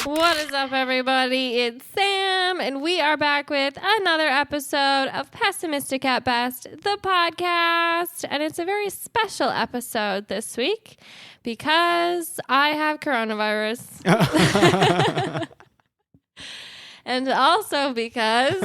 What is up, everybody? It's Sam, and we are back with another episode of Pessimistic at Best, the podcast. And it's a very special episode this week because I have coronavirus. And also because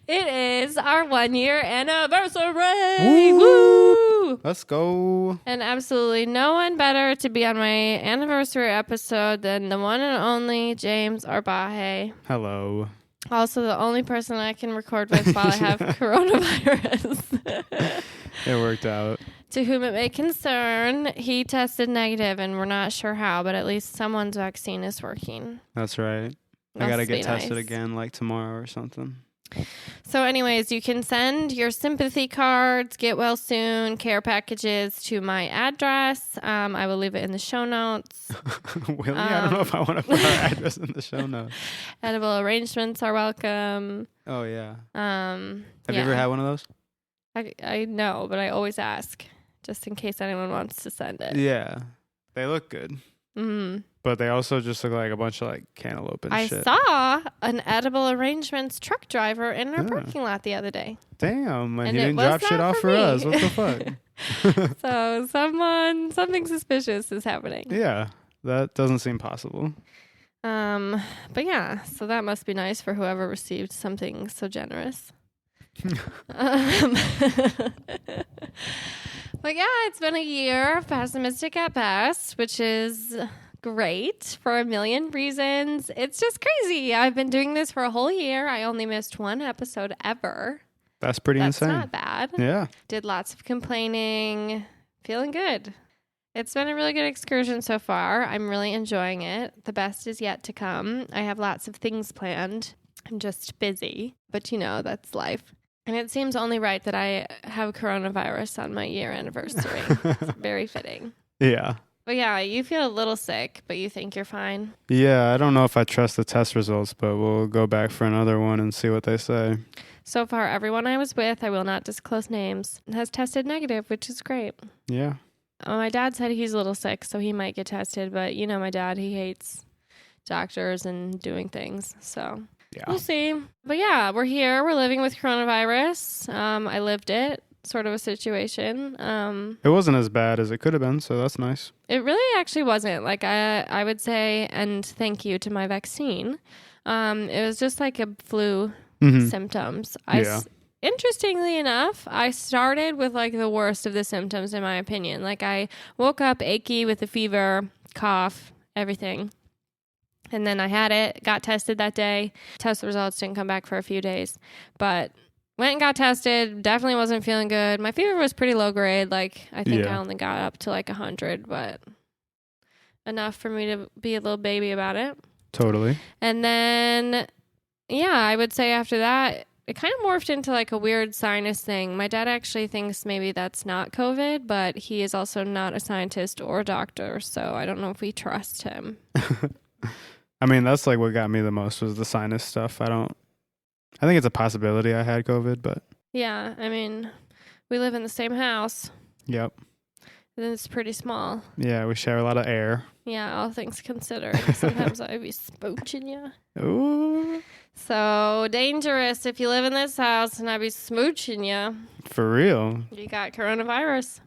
it is our 1-year anniversary. Woo! Let's go. And absolutely no one better to be on my anniversary episode than the one and only James Arbaje. Hello. Also the only person I can record with while I have coronavirus. It worked out. To whom it may concern, he tested negative, and we're not sure how, but at least someone's vaccine is working. That's right. I got to get tested again like tomorrow or something. So anyways, you can send your sympathy cards, get well soon, care packages to my address. I will leave it in the show notes. Really? I don't know if I want to put our address in the show notes. Edible arrangements are welcome. Oh, yeah. Have you ever had one of those? I know, but I always ask just in case anyone wants to send it. Yeah. They look good. Mm-hmm. But they also just look like a bunch of like cantaloupe and shit. I saw an Edible Arrangements truck driver in our parking lot the other day. Damn, and he didn't drop shit off for us. What the fuck? So something suspicious is happening. Yeah, that doesn't seem possible. But yeah, so that must be nice for whoever received something so generous. But yeah, it's been a year of Pessimistic at Best, which is great for a million reasons. It's just crazy. I've been doing this for a whole year. I only missed one episode ever. That's pretty insane. That's not bad. Yeah. Did lots of complaining. Feeling good. It's been a really good excursion so far. I'm really enjoying it. The best is yet to come. I have lots of things planned. I'm just busy. But, that's life. And it seems only right that I have coronavirus on my year anniversary. It's very fitting. Yeah. But yeah, you feel a little sick, but you think you're fine. Yeah, I don't know if I trust the test results, but we'll go back for another one and see what they say. So far, everyone I was with, I will not disclose names, has tested negative, which is great. Yeah. My dad said he's a little sick, so he might get tested. But my dad, he hates doctors and doing things. So yeah. We'll see. But yeah, we're here. We're living with coronavirus. I lived it. Sort of a situation. It wasn't as bad as it could have been, so that's nice. It really actually wasn't. Like I would say, and thank you to my vaccine. It was just like a flu symptoms. Interestingly enough, I started with like the worst of the symptoms in my opinion. Like I woke up achy with a fever, cough, everything. And then I had it, got tested that day. Test results didn't come back for a few days, but went and got tested. Definitely wasn't feeling good. My fever was pretty low grade. Like, I think I only got up to like 100, but enough for me to be a little baby about it. Totally. And then, I would say after that, it kind of morphed into like a weird sinus thing. My dad actually thinks maybe that's not COVID, but he is also not a scientist or a doctor, so I don't know if we trust him. I mean, that's like what got me the most was the sinus stuff. I think it's a possibility I had COVID, but... Yeah, I mean, we live in the same house. Yep. And it's pretty small. Yeah, we share a lot of air. Yeah, all things considered. Sometimes I'd be smooching you. Ooh. So dangerous if you live in this house and I'd be smooching you. For real. You got coronavirus.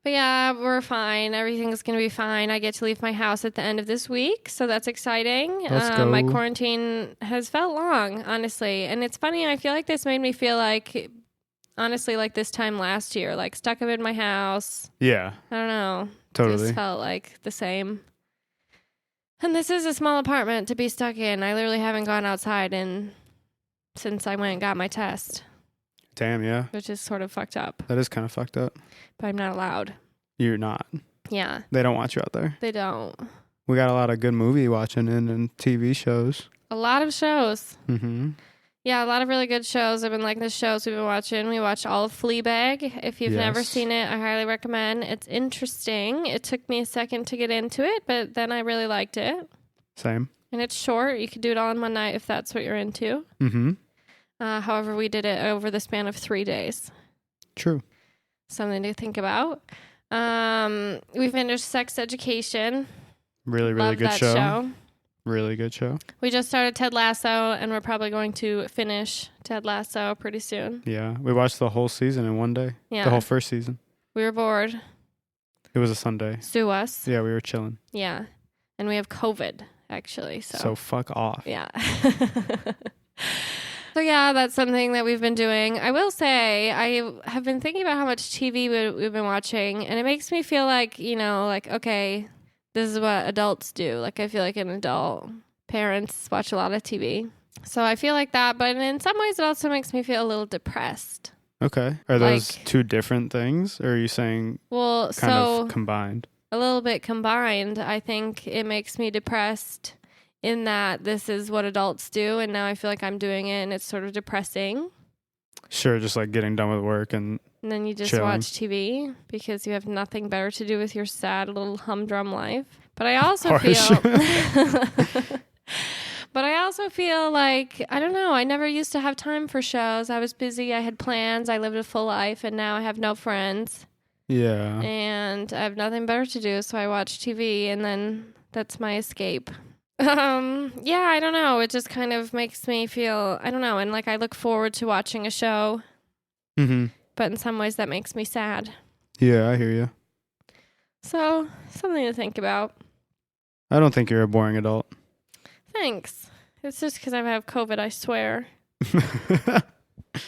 But yeah, we're fine. Everything's going to be fine. I get to leave my house at the end of this week, so that's exciting. Let's go. My quarantine has felt long, honestly. And it's funny, I feel like this made me feel like, honestly, like this time last year, like stuck up in my house. Yeah. I don't know. Totally. It just felt like the same. And this is a small apartment to be stuck in. I literally haven't gone outside since I went and got my test. Damn, yeah. Which is sort of fucked up. That is kind of fucked up. But I'm not allowed. You're not. Yeah. They don't want you out there. They don't. We got a lot of good movie watching and TV shows. A lot of shows. Mm-hmm. Yeah, a lot of really good shows. I've been liking the shows we've been watching. We watched all of Fleabag. If you've never seen it, I highly recommend. It's interesting. It took me a second to get into it, but then I really liked it. Same. And it's short. You could do it all in one night if that's what you're into. Mm-hmm. However, we did it over the span of 3 days. True. Something to think about. We finished Sex Education. Really, really good show. Really good show. We just started Ted Lasso, and we're probably going to finish Ted Lasso pretty soon. Yeah. We watched the whole season in one day. Yeah. The whole first season. We were bored. It was a Sunday. Sue us. Yeah, we were chilling. Yeah. And we have COVID, actually. So fuck off. Yeah. So yeah, that's something that we've been doing. I will say, I have been thinking about how much TV we've been watching, and it makes me feel like, okay, this is what adults do. Like, I feel like an adult. Parents watch a lot of TV. So I feel like that, but in some ways it also makes me feel a little depressed. Okay. Are those two different things, or are you saying kind of combined? A little bit combined. I think it makes me depressed in that this is what adults do, and now I feel like I'm doing it, and it's sort of depressing. Sure, just like getting done with work and then you just chilling. Watch TV because you have nothing better to do with your sad little humdrum life. But I also feel like, I don't know, I never used to have time for shows. I was busy, I had plans, I lived a full life, and now I have no friends. Yeah. And I have nothing better to do, so I watch TV, and then that's my escape. Yeah, I don't know. It just kind of makes me feel, I don't know, and like I look forward to watching a show. Mm-hmm. But in some ways that makes me sad. Yeah, I hear you. So, something to think about. I don't think you're a boring adult. Thanks. It's just because I have COVID, I swear. But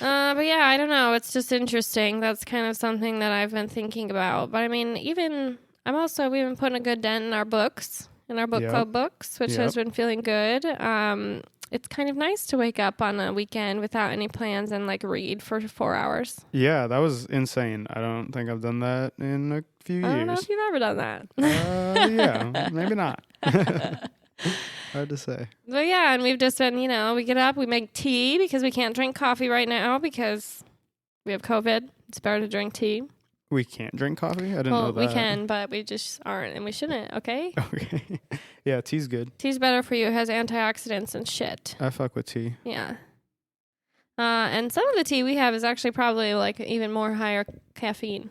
yeah, I don't know. It's just interesting. That's kind of something that I've been thinking about. But I mean, we've been putting a good dent in our books. In our book club books, which has been feeling good. It's kind of nice to wake up on a weekend without any plans and like read for 4 hours. Yeah, that was insane. I don't think I've done that in a few years. I don't know if you've ever done that. Yeah, maybe not. Hard to say. But yeah, and we've just been, we get up, we make tea because we can't drink coffee right now because we have COVID. It's better to drink tea. We can't drink coffee? I didn't know that. Well, we can, but we just aren't, and we shouldn't, okay? Okay. Yeah, tea's good. Tea's better for you. It has antioxidants and shit. I fuck with tea. Yeah. And some of the tea we have is actually probably, like, even more higher caffeine.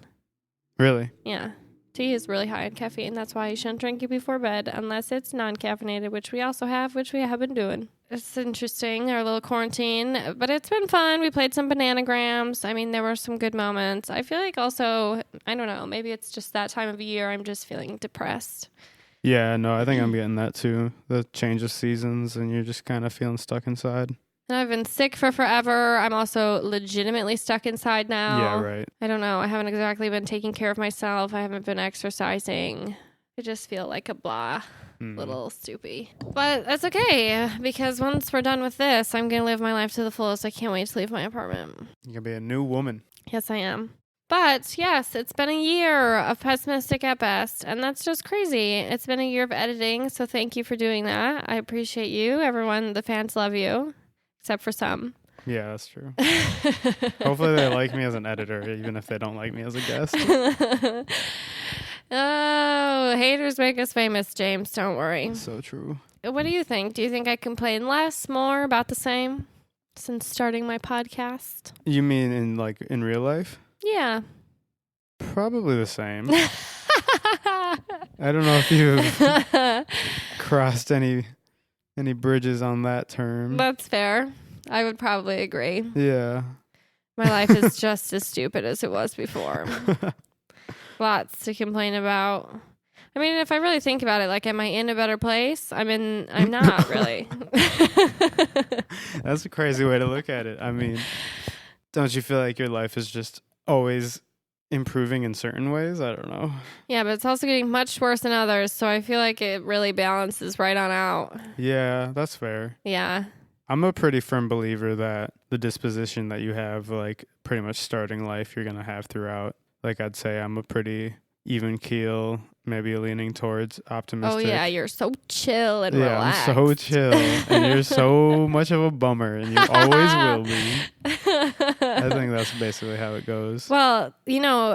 Really? Yeah. Tea is really high in caffeine. That's why you shouldn't drink it before bed unless it's non-caffeinated, which we also have, which we have been doing. It's interesting, our little quarantine, but it's been fun. We played some bananagrams. I mean, there were some good moments. I feel like also, I don't know, maybe it's just that time of year I'm just feeling depressed. Yeah, no, I think I'm getting that too. The change of seasons and you're just kind of feeling stuck inside. And I've been sick for forever. I'm also legitimately stuck inside now. Yeah, right. I don't know. I haven't exactly been taking care of myself. I haven't been exercising. I just feel like a blah. Little stoopy. But that's okay, because once we're done with this, I'm going to live my life to the fullest. I can't wait to leave my apartment. You're going to be a new woman. Yes, I am. But yes, it's been a year of pessimistic at best, and that's just crazy. It's been a year of editing, so thank you for doing that. I appreciate you. Everyone, the fans love you, except for some. Yeah, that's true. Hopefully they like me as an editor, even if they don't like me as a guest. Oh, haters make us famous, James. Don't worry. That's so true. What do you think? Do you think I complain less, more, about the same since starting my podcast? You mean in real life? Yeah. Probably the same. I don't know if you've crossed any bridges on that term. That's fair. I would probably agree. Yeah. My life is just as stupid as it was before. Lots to complain about. I mean, if I really think about it, like, am I in a better place? I'm not really. That's a crazy way to look at it. I mean, don't you feel like your life is just always improving in certain ways? I don't know. Yeah, but it's also getting much worse in others, so I feel like it really balances right on out. Yeah, that's fair. Yeah. I'm a pretty firm believer that the disposition that you have, like, pretty much starting life, you're going to have throughout. Like, I'd say I'm a pretty even keel, maybe leaning towards optimistic. Oh, yeah, you're so chill and relaxed. Yeah, I'm so chill, and you're so much of a bummer, and you always will be. I think think that's basically how it goes. Well,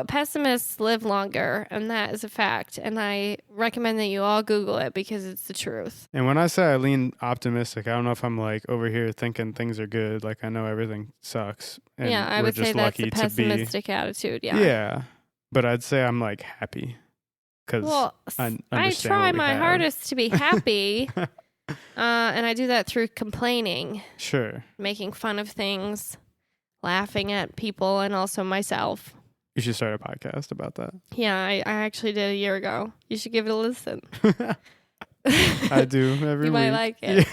pessimists live longer, and that is a fact. And I recommend that you all Google it because it's the truth. And when I say I lean optimistic, I don't know if I'm like over here thinking things are good. Like I know everything sucks. And yeah, I would say that's a pessimistic attitude. Yeah. Yeah. But I'd say I'm like happy. Because I try my hardest to be happy. And I do that through complaining. Sure. Making fun of things, laughing at people, and also myself. You should start a podcast about that. Yeah, I actually did a year ago. You should give it a listen. I do every week. You might like it.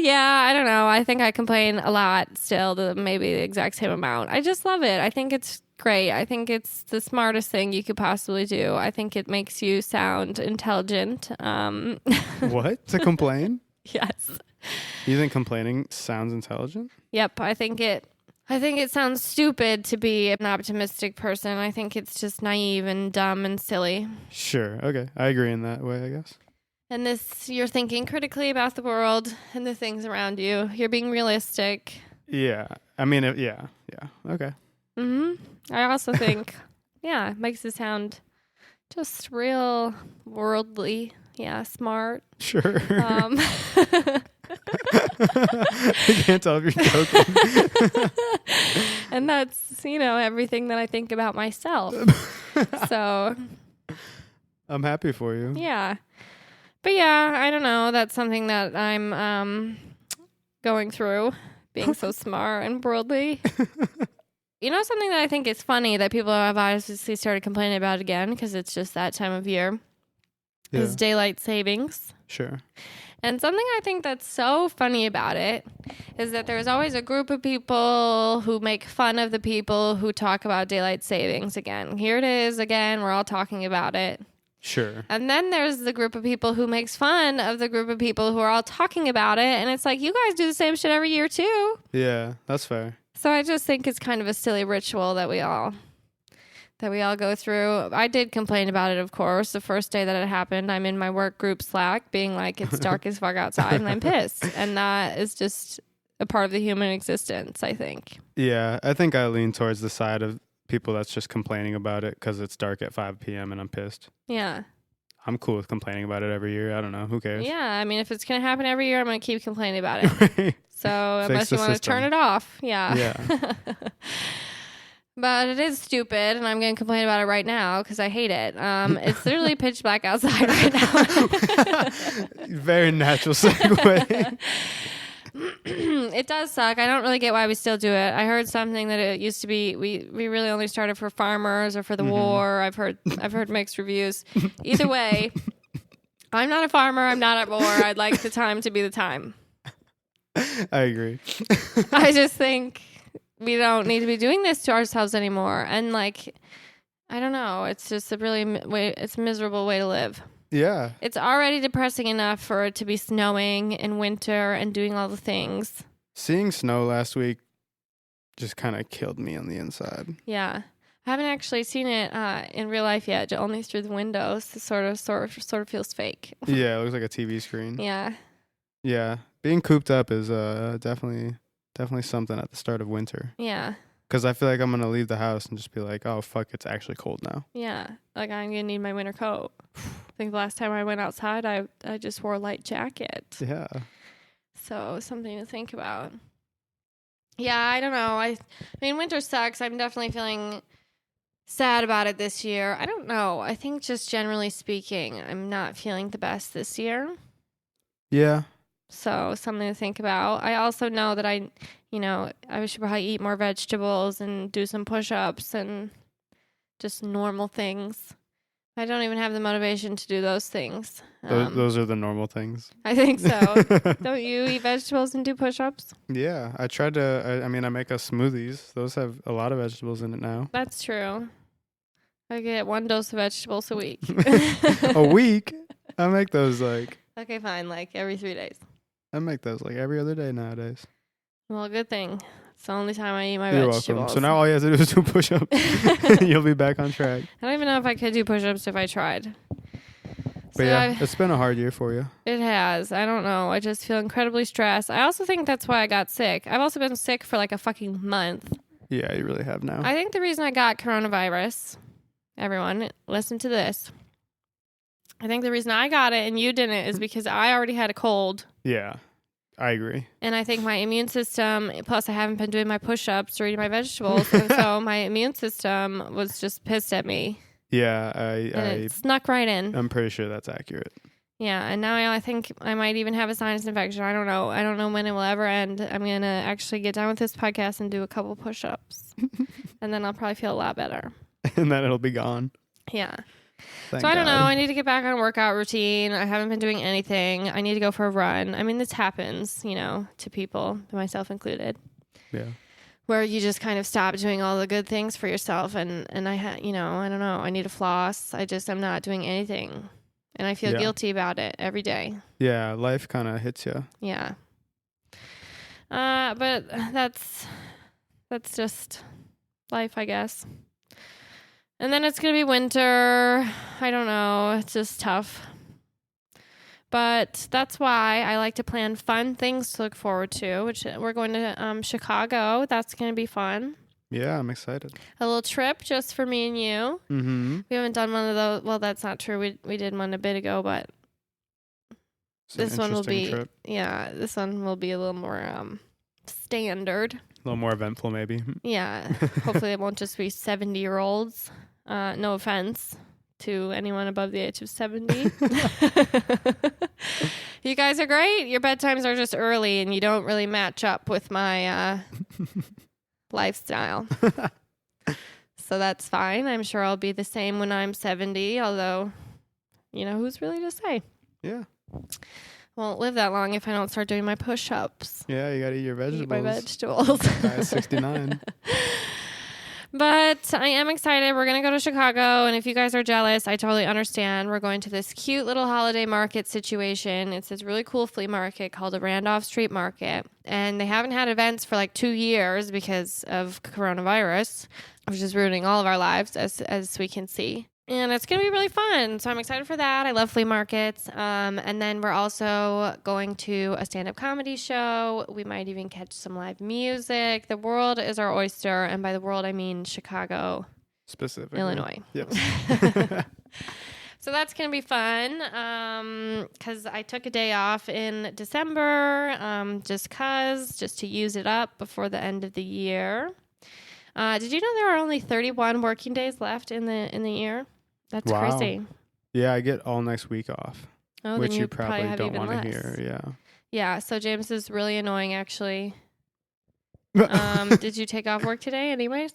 Yeah, I don't know. I think I complain a lot still, maybe the exact same amount. I just love it. I think it's great. I think it's the smartest thing you could possibly do. I think it makes you sound intelligent. What? To complain? Yes. You think complaining sounds intelligent? Yep. I think it sounds stupid to be an optimistic person. I think it's just naive and dumb and silly. Sure. Okay. I agree in that way, I guess. And you're thinking critically about the world and the things around you. You're being realistic. Yeah. I mean, yeah. Okay. I also think, it makes it sound just real worldly. Yeah, smart. Sure. I can't tell if you're joking. And that's, everything that I think about myself. So. I'm happy for you. Yeah. But yeah, I don't know. That's something that I'm going through, being so smart and worldly. Something that I think is funny that people have obviously started complaining about again because it's just that time of year is daylight savings. Sure. And something I think that's so funny about it is that there's always a group of people who make fun of the people who talk about daylight savings again. Here it is again. We're all talking about it. Sure. And then there's the group of people who makes fun of the group of people who are all talking about it. And it's like, you guys do the same shit every year too. Yeah, that's fair. So I just think it's kind of a silly ritual that we all go through. I did complain about it, of course. The first day that it happened, I'm in my work group Slack being like, it's dark as fuck outside and I'm pissed. And that is just a part of the human existence, I think. Yeah, I think I lean towards the side of people that's just complaining about it because it's dark at 5 p.m. and I'm pissed. Yeah. I'm cool with complaining about it every year. I don't know. Who cares? Yeah, I mean, if it's going to happen every year, I'm going to keep complaining about it. So unless you want to turn it off. Yeah. But it is stupid, and I'm going to complain about it right now because I hate it. It's literally pitch black outside right now. Very natural segue. It does suck. I don't really get why we still do it. I heard something that it used to be we really only started for farmers or for the war. I've heard mixed reviews. Either way, I'm not a farmer. I'm not at war. I'd like the time to be the time. I agree. I just think we don't need to be doing this to ourselves anymore. And I don't know. It's just it's a miserable way to live. Yeah. It's already depressing enough for it to be snowing in winter and doing all the things. Seeing snow last week just kind of killed me on the inside. Yeah. I haven't actually seen it in real life yet, only through the windows. It sort of feels fake. Yeah, it looks like a TV screen. Yeah. Yeah. Being cooped up is definitely something at the start of winter. Yeah. Because I feel like I'm going to leave the house and just be like, oh, fuck, it's actually cold now. Yeah. Like, I'm going to need my winter coat. I think the last time I went outside, I just wore a light jacket. Yeah. So, something to think about. Yeah, I don't know. I mean, winter sucks. I'm definitely feeling sad about it this year. I don't know. I think just generally speaking, I'm not feeling the best this year. Yeah. So, something to think about. I also know that I should probably eat more vegetables and do some push-ups and just normal things. I don't even have the motivation to do those things. Those are the normal things. I think so. Don't you eat vegetables and do push-ups? Yeah. I tried to, I make us smoothies. Those have a lot of vegetables in it now. That's true. I get 1 dose of vegetables a week. A week? I make those Okay, fine. Every 3 days. I make those every other day nowadays. Well, good thing. It's the only time I eat my You're vegetables. welcome. So now all you have to do is do push-ups. You'll be back on track. I don't even know if I could do push-ups if I tried. But it's been a hard year for you. It has. I don't know. I just feel incredibly stressed. I also think that's why I got sick. I've also been sick for like a fucking month. Yeah, you really have now. I think the reason I got coronavirus, everyone, listen to this. I think the reason I got it and you didn't is because I already had a cold. Yeah, I agree. And I think my immune system, plus I haven't been doing my push-ups or eating my vegetables, and so my immune system was just pissed at me. Yeah, it snuck right in. I'm pretty sure that's accurate. Yeah, and now I think I might even have a sinus infection. I don't know. I don't know when it will ever end. I'm going to actually get done with this podcast and do a couple push-ups. And then I'll probably feel a lot better. And then it'll be gone. Yeah. Thank I don't God. know. I need to get back on a workout routine. I haven't been doing anything. I need to go for a run. I mean, this happens, to people, myself included. Yeah. Where you just kind of stop doing all the good things for yourself. And I don't know. I need to floss. I'm not doing anything. And I feel guilty about it every day. Yeah, life kind of hits you. Yeah. But that's just life, I guess. And then it's going to be winter. I don't know. It's just tough. But that's why I like to plan fun things to look forward to, which we're going to Chicago. That's going to be fun. Yeah, I'm excited. A little trip just for me and you. Mm-hmm. We haven't done one of those. Well, that's not true. We did one a bit ago, but this one will be trip. Yeah, this one will be a little more standard. A little more eventful, maybe. Yeah. Hopefully it won't just be 70-year-olds. No offense to anyone above the age of 70. You guys are great. Your bedtimes are just early and you don't really match up with my lifestyle. So that's fine. I'm sure I'll be the same when I'm 70, although, who's really to say? Yeah. Won't live that long if I don't start doing my push-ups. Yeah, you got to eat your vegetables. Eat my vegetables. Guy 69. But I am excited. We're going to go to Chicago, and if you guys are jealous, I totally understand. We're going to this cute little holiday market situation. It's this really cool flea market called the Randolph Street Market, and they haven't had events for like 2 years because of coronavirus, which is ruining all of our lives, as we can see. And it's going to be really fun. So I'm excited for that. I love flea markets. And then we're also going to a stand-up comedy show. We might even catch some live music. The world is our oyster. And by the world, I mean Chicago. Specifically. Illinois. Yep. So that's going to be fun. Because I took a day off in December. Just to use it up before the end of the year. Did you know there are only 31 working days left in the year? That's crazy. Yeah, I get all next week off. Oh, which then you probably don't want to less. hear. Yeah. Yeah, so James is really annoying, actually. Did you take off work today anyways?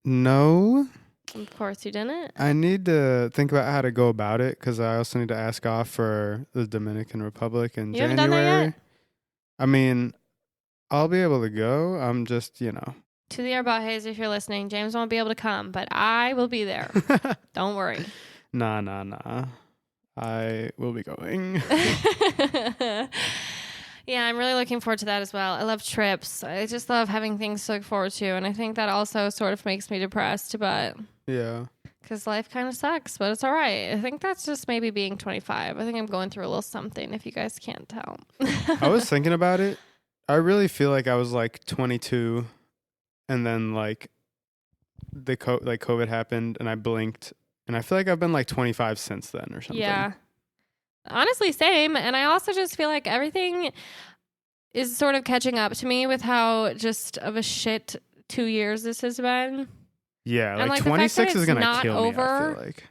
No. Of course you didn't. I need to think about how to go about it because I also need to ask off for the Dominican Republic in January. Haven't done that yet? I mean, I'll be able to go. I'm just, To the Arbajes, if you're listening, James won't be able to come, but I will be there. Don't worry. Nah. I will be going. Yeah, I'm really looking forward to that as well. I love trips. I just love having things to look forward to, and I think that also sort of makes me depressed, but... Yeah. Because life kind of sucks, but it's all right. I think that's just maybe being 25. I think I'm going through a little something, if you guys can't tell. I was thinking about it. I really feel like I was like 22... And then like COVID happened and I blinked and I feel like I've been like 25 since then or something. Yeah. Honestly, same. And I also just feel like everything is sort of catching up to me with how just of a shit 2 years this has been. Yeah, like 26 is going to kill me, I feel like.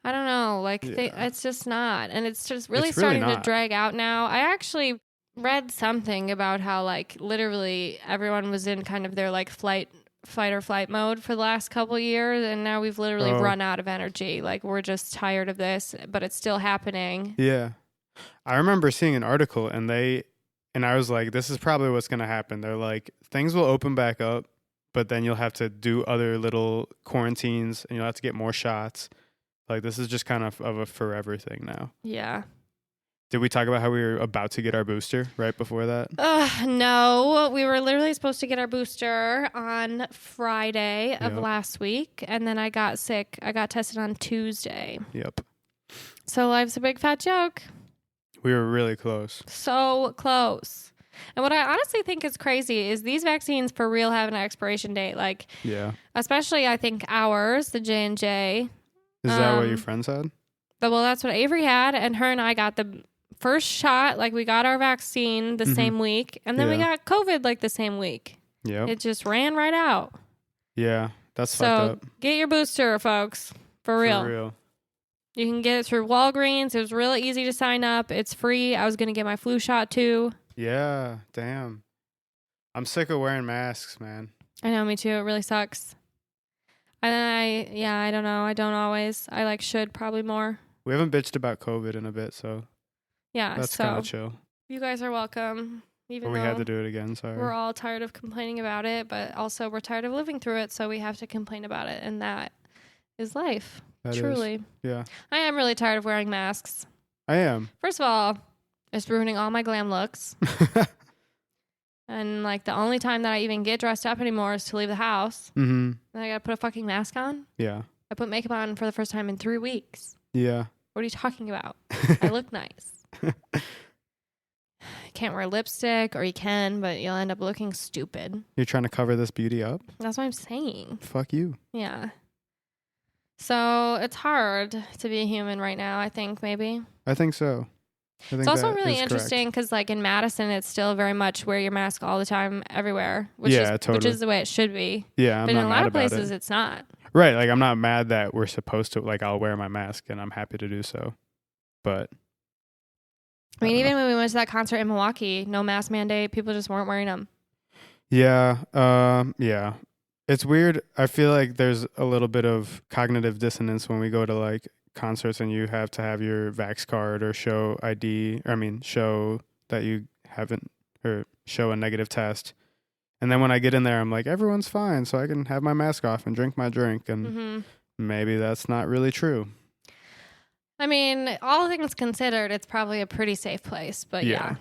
I don't know. It's just not. And it's just really starting to drag out now. I actually read something about how like literally everyone was in kind of their like fight or flight mode for the last couple of years, and now we've literally run out of energy. Like we're just tired of this, but it's still happening. Yeah. I remember seeing an article and I was like, this is probably what's going to happen. They're like, things will open back up, but then you'll have to do other little quarantines and you'll have to get more shots. Like this is just kind of a forever thing now. Yeah. Did we talk about how we were about to get our booster right before that? No. We were literally supposed to get our booster on Friday of last week, and then I got sick. I got tested on Tuesday. Yep. So life's a big fat joke. We were really close. So close. And what I honestly think is crazy is these vaccines for real have an expiration date. Like, yeah. Especially I think ours, the J&J. Is that what your friends had? Well, that's what Avery had. And her and I got the first shot. Like, we got our vaccine the same week. And then we got COVID like the same week. Yep. It just ran right out. Yeah. That's fucked up. Get your booster, folks. For real. For real. You can get it through Walgreens. It was really easy to sign up. It's free. I was going to get my flu shot too. Yeah, damn. I'm sick of wearing masks, man. I know, me too. It really sucks. And then I don't know. I don't always. I should probably more. We haven't bitched about COVID in a bit, so yeah, that's kind of chill. You guys are welcome. Even but we had to do it again, sorry. We're all tired of complaining about it, but also we're tired of living through it, so we have to complain about it, and that is life. That truly. Is. Yeah. I am really tired of wearing masks. I am. First of all, it's ruining all my glam looks. And the only time that I even get dressed up anymore is to leave the house. Mm-hmm. And I gotta put a fucking mask on. Yeah. I put makeup on for the first time in 3 weeks. Yeah. What are you talking about? I look nice. You can't wear lipstick, or you can, but you'll end up looking stupid. You're trying to cover this beauty up? That's what I'm saying. Fuck you. Yeah. So it's hard to be a human right now, I think, maybe. I think so. It's also really interesting because, in Madison, it's still very much wear your mask all the time, everywhere. Which is the way it should be. Yeah, but in a lot of places, it's not. Right, I'm not mad that we're supposed to. I'll wear my mask, and I'm happy to do so. But I mean, even when we went to that concert in Milwaukee, no mask mandate, people just weren't wearing them. Yeah, yeah. It's weird. I feel like there's a little bit of cognitive dissonance when we go to concerts and you have to have your Vax card or show ID, show that you haven't, or show a negative test. And then when I get in there, I'm like, everyone's fine, so I can have my mask off and drink my drink. And maybe that's not really true. I mean, all things considered, it's probably a pretty safe place, but yeah.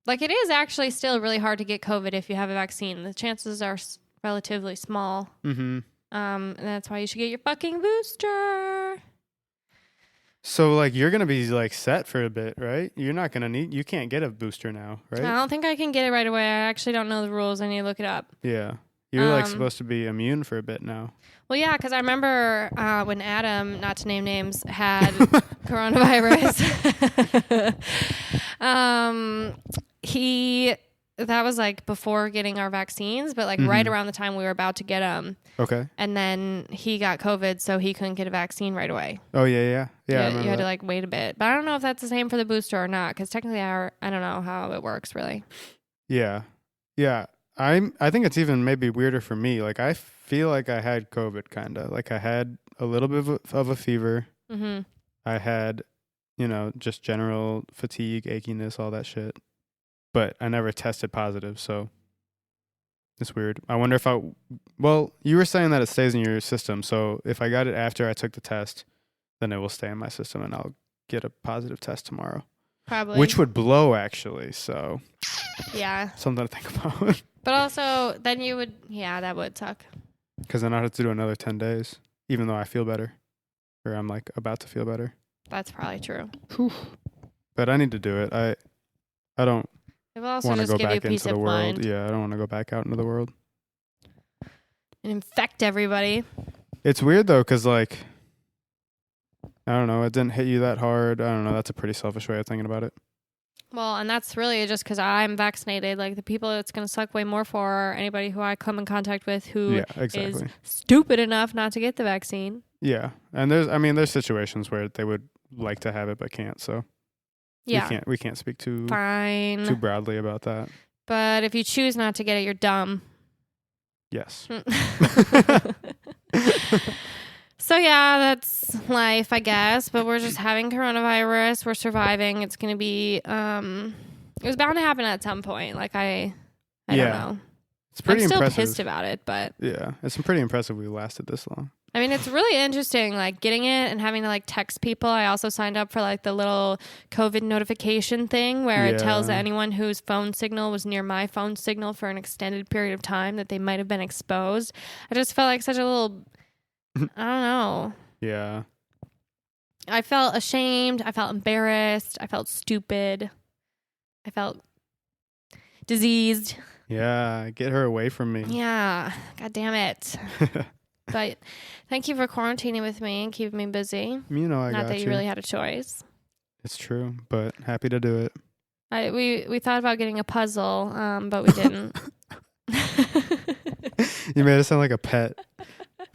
It is actually still really hard to get COVID if you have a vaccine. The chances are relatively small. Mm-hmm. And that's why you should get your fucking booster. So, you're going to be, set for a bit, right? You're not going to you can't get a booster now, right? I don't think I can get it right away. I actually don't know the rules. I need to look it up. Yeah. You're, supposed to be immune for a bit now. Well, yeah, because I remember when Adam, not to name names, had coronavirus. That was before getting our vaccines, but right around the time we were about to get them. Okay. And then he got COVID, so he couldn't get a vaccine right away. Oh, yeah. You had to wait a bit. But I don't know if that's the same for the booster or not, because technically I don't know how it works, really. Yeah. Yeah. I think it's even maybe weirder for me. I feel like I had COVID, kind of. I had a little bit of a fever. Mm-hmm. I had, just general fatigue, achiness, all that shit. But I never tested positive, so it's weird. I wonder if you were saying that it stays in your system, so if I got it after I took the test, then it will stay in my system and I'll get a positive test tomorrow. Probably. Which would blow, actually, so. Yeah. Something to think about. But also, then that would suck. Because then I'd have to do another 10 days, even though I feel better. Or I'm, about to feel better. That's probably true. Whew. But I need to do it. I don't. It will also want to just go give you back peace into the of world. mind. Yeah, I don't want to go back out into the world and infect everybody. It's weird though, because I don't know, it didn't hit you that hard. I don't know. That's a pretty selfish way of thinking about it. Well, and that's really just because I'm vaccinated. The people it's going to suck way more for are anybody who I come in contact with who is stupid enough not to get the vaccine. Yeah, and there's situations where they would like to have it but can't. So. Yeah. We can't speak too broadly about that. But if you choose not to get it, you're dumb. Yes. So yeah, that's life, I guess. But we're just having coronavirus. We're surviving. It's gonna be it was bound to happen at some point. I don't know. It's pretty impressive. I'm still pissed about it, but yeah, it's pretty impressive we lasted this long. I mean, it's really interesting, getting it and having to text people. I also signed up for the little COVID notification thing where it tells anyone whose phone signal was near my phone signal for an extended period of time that they might have been exposed. I just felt like such a little, I don't know. Yeah. I felt ashamed. I felt embarrassed. I felt stupid. I felt diseased. Yeah, get her away from me. Yeah, God damn it. But thank you for quarantining with me and keeping me busy. You know I got you. Not that you really had a choice. It's true, but happy to do it. We thought about getting a puzzle, but we didn't. You made it sound like a pet.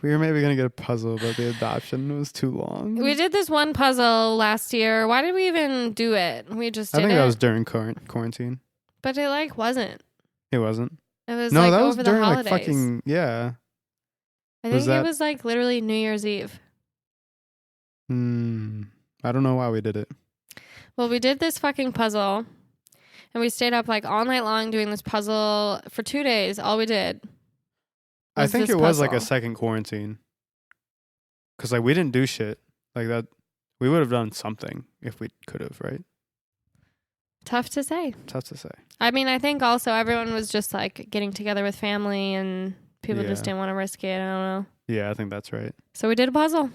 We were maybe going to get a puzzle, but the adoption was too long. We did this one puzzle last year. Why did we even do it? We just did it. I think that was during quarantine. But it wasn't. It wasn't? It was no, like that over was the during holidays. like fucking, yeah. I think it was like literally New Year's Eve. I don't know why we did it. Well, we did this fucking puzzle, and we stayed up like all night long doing this puzzle for 2 days. All we did. I think it was like a second quarantine. Because like we didn't do shit like that. We would have done something if we could have, right? Tough to say. I mean, I think also everyone was just like getting together with family and people just didn't want to risk it. I don't know. Yeah, I think that's right. So we did a puzzle.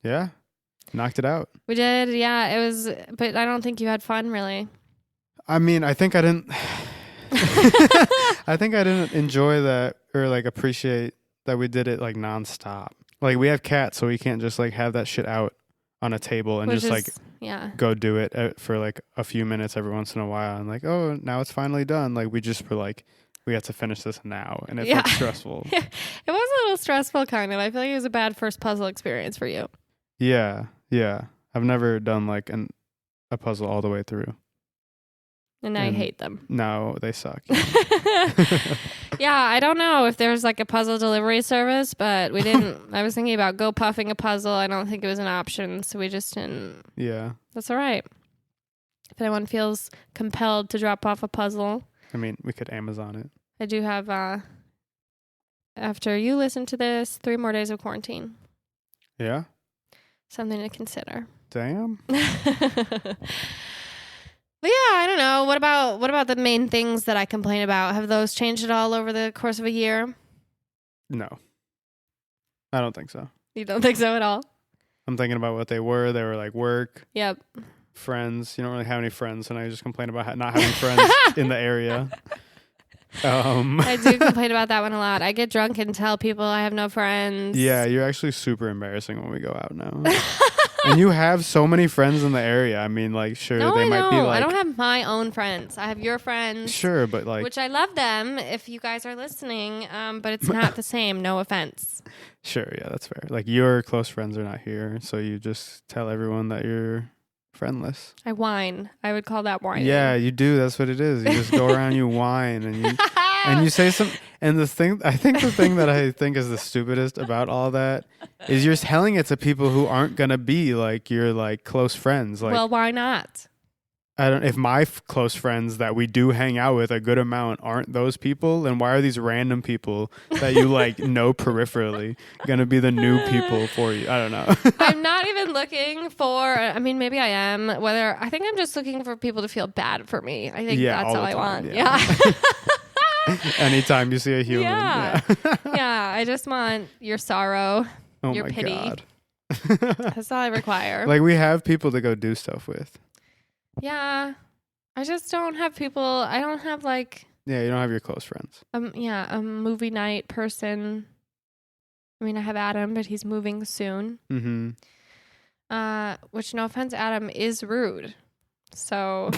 Yeah. Knocked it out. We did. Yeah, it was, but I don't think you had fun really. I mean, I think I didn't I think I didn't enjoy that or like appreciate that we did it like nonstop. Like we have cats, so we can't just like have that shit out on a table and go do it for like a few minutes every once in a while and like, oh, now it's finally done. Like we just were like, we have to finish this now, and it felt stressful. It was a little stressful, kind of. I feel like it was a bad first puzzle experience for you. Yeah. I've never done like a puzzle all the way through. And now you hate them. No, they suck. Yeah, I don't know if there's like a puzzle delivery service, but we didn't. I was thinking about go puffing a puzzle. I don't think it was an option, so we just didn't. Yeah. That's all right. If anyone feels compelled to drop off a puzzle. I mean, we could Amazon it. I do have, after you listen to this, 3 more days of quarantine. Yeah? Something to consider. Damn. But yeah, I don't know. What about the main things that I complain about? Have those changed at all over the course of a year? No. I don't think so. You don't think so at all? I'm thinking about what they were. They were like work. Yep. Friends. You don't really have any friends, and I just complain about not having friends in the area. I do complain about that one a lot. I get drunk and tell people I have no friends. Yeah, you're actually super embarrassing when we go out now. And you have so many friends in the area. I mean, like, sure, no, they might be like... I don't have my own friends. I have your friends. Sure, but like... Which I love them if you guys are listening, but it's not the same. No offense. Sure, yeah, that's fair. Like, your close friends are not here, so you just tell everyone that you're friendless. I whine. I would call that whining. Yeah, you do. That's what it is. You just go around, you whine, and you say some... And the thing that I think is the stupidest about all that is you're telling it to people who aren't going to be like your like close friends. Like, well, why not? If my close friends that we do hang out with a good amount aren't those people, then why are these random people that you like know peripherally going to be the new people for you? I don't know. I'm not even looking for, I mean, maybe I am. I think I'm just looking for people to feel bad for me. I think that's all I want. Yeah. Anytime you see a human. Yeah. Yeah, I just want your sorrow, your pity. God. That's all I require. Like, we have people to go do stuff with. Yeah. I just don't have people. I don't have like... Yeah, you don't have your close friends. A movie night person. I mean, I have Adam, but he's moving soon. Mm-hmm. Which, no offense, Adam is rude. So...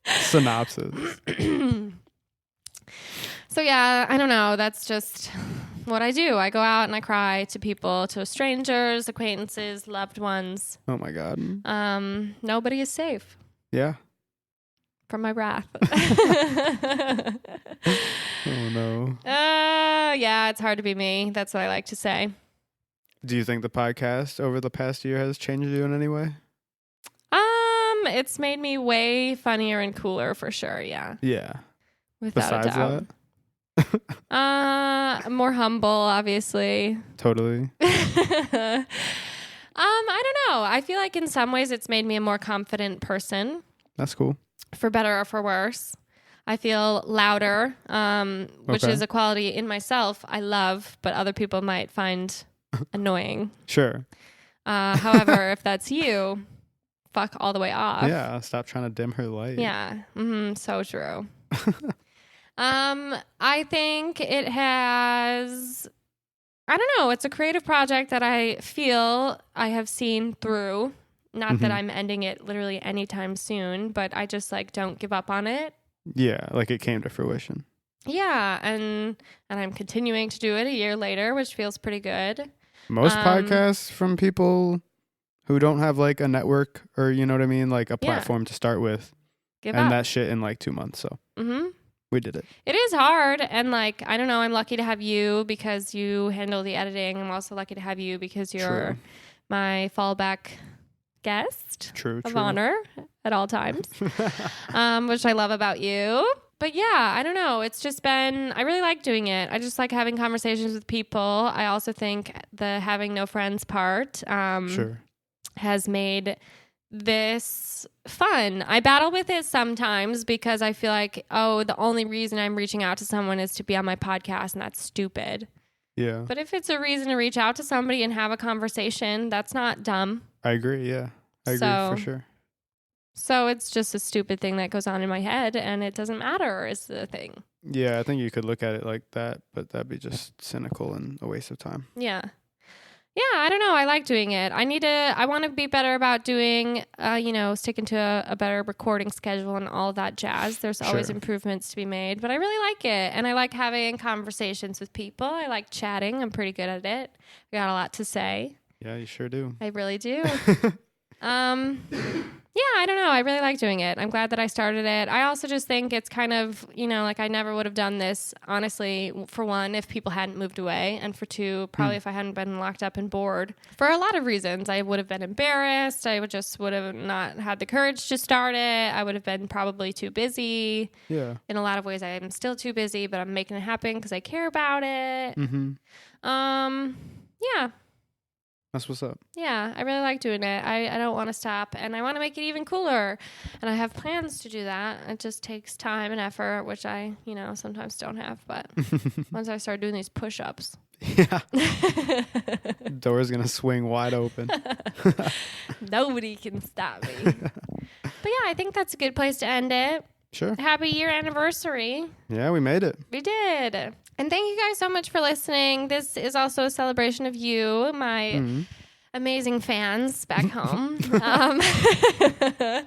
Synopsis. So yeah, I don't know. That's just what I do. I go out and I cry to people, to strangers, acquaintances, loved ones. Oh my God. Nobody is safe. Yeah. From my wrath. Oh no. Yeah, it's hard to be me. That's what I like to say. Do you think the podcast over the past year has changed you in any way? It's made me way funnier and cooler for sure. Yeah. Yeah. Without a doubt. More humble, obviously. Totally. I don't know. I feel like in some ways it's made me a more confident person. That's cool. For better or for worse. I feel louder, which is a quality in myself I love, but other people might find annoying. Sure. However, if that's you, fuck all the way off. Yeah, stop trying to dim her light. Yeah, so true. I think it has, I don't know, it's a creative project that I feel I have seen through. Not that I'm ending it literally anytime soon, but I just like don't give up on it. Yeah, like it came to fruition. Yeah, and I'm continuing to do it a year later, which feels pretty good. Most podcasts from people who don't have like a network or, you know what I mean, like a platform to start with. Give and up. that shit in like 2 months. So we did it. It is hard. And like, I don't know, I'm lucky to have you because you handle the editing. I'm also lucky to have you because you're my fallback guest of honor at all times, which I love about you. But yeah, I don't know. It's just been, I really like doing it. I just like having conversations with people. I also think the having no friends part has made this fun. I battle with it sometimes because I feel like, the only reason I'm reaching out to someone is to be on my podcast, and that's stupid. Yeah. But if it's a reason to reach out to somebody and have a conversation, that's not dumb. I agree. Yeah. I agree for sure. So it's just a stupid thing that goes on in my head, and it doesn't matter is the thing. Yeah, I think you could look at it like that, but that'd be just cynical and a waste of time. Yeah. Yeah, I don't know. I like doing it. I want to be better about doing, sticking to a better recording schedule and all of that jazz. There's always improvements to be made, but I really like it. And I like having conversations with people. I like chatting. I'm pretty good at it. I got a lot to say. Yeah, you sure do. I really do. Yeah, I don't know. I really like doing it. I'm glad that I started it. I also just think it's kind of, like I never would have done this, honestly, for one, if people hadn't moved away. And for two, probably if I hadn't been locked up and bored. For a lot of reasons. I would have been embarrassed. I would have not had the courage to start it. I would have been probably too busy. Yeah. In a lot of ways, I am still too busy, but I'm making it happen because I care about it. Yeah. That's what's up. Yeah, I really like doing it. I don't want to stop, and I want to make it even cooler. And I have plans to do that. It just takes time and effort, which I, sometimes don't have. But once I start doing these push-ups. Yeah. Door's going to swing wide open. Nobody can stop me. But yeah, I think that's a good place to end it. Sure. Happy year anniversary. Yeah, we made it. We did. And thank you guys so much for listening. This is also a celebration of you, my amazing fans back home. I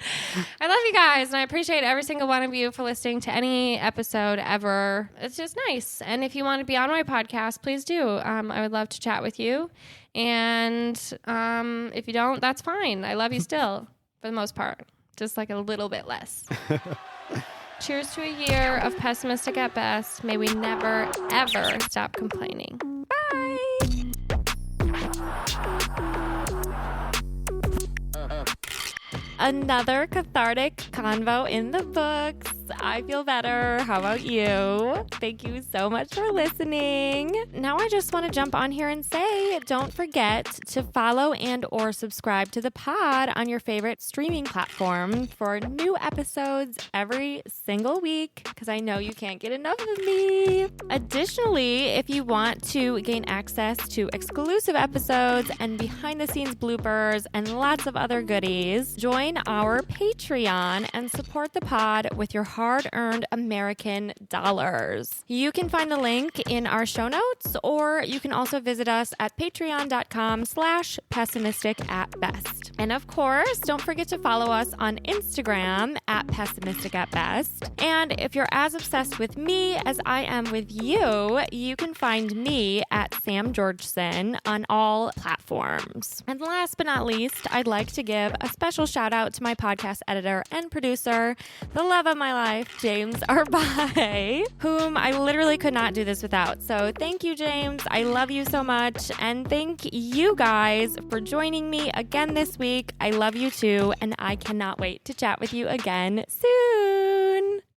love you guys, and I appreciate every single one of you for listening to any episode ever. It's just nice. And if you want to be on my podcast, please do. I would love to chat with you. And if you don't, that's fine. I love you still, for the most part. Just like a little bit less. Cheers to a year of pessimistic at best. May we never, ever stop complaining. Bye. Another cathartic convo in the books. I feel better. How about you? Thank you so much for listening. Now I just want to jump on here and say, don't forget to follow and or subscribe to the pod on your favorite streaming platform for new episodes every single week, because I know you can't get enough of me. Additionally, if you want to gain access to exclusive episodes and behind the scenes bloopers and lots of other goodies, join our Patreon and support the pod with your hard-earned American dollars. You can find the link in our show notes, or you can also visit us at patreon.com/pessimisticatbest. And of course, don't forget to follow us on Instagram at pessimisticatbest. And if you're as obsessed with me as I am with you, you can find me at Sam Georgeson on all platforms. And last but not least, I'd like to give a special shout out to my podcast editor and producer, the love of my life, James Arbai, whom I literally could not do this without. So thank you, James. I love you so much. And thank you guys for joining me again this week. I love you too. And I cannot wait to chat with you again soon.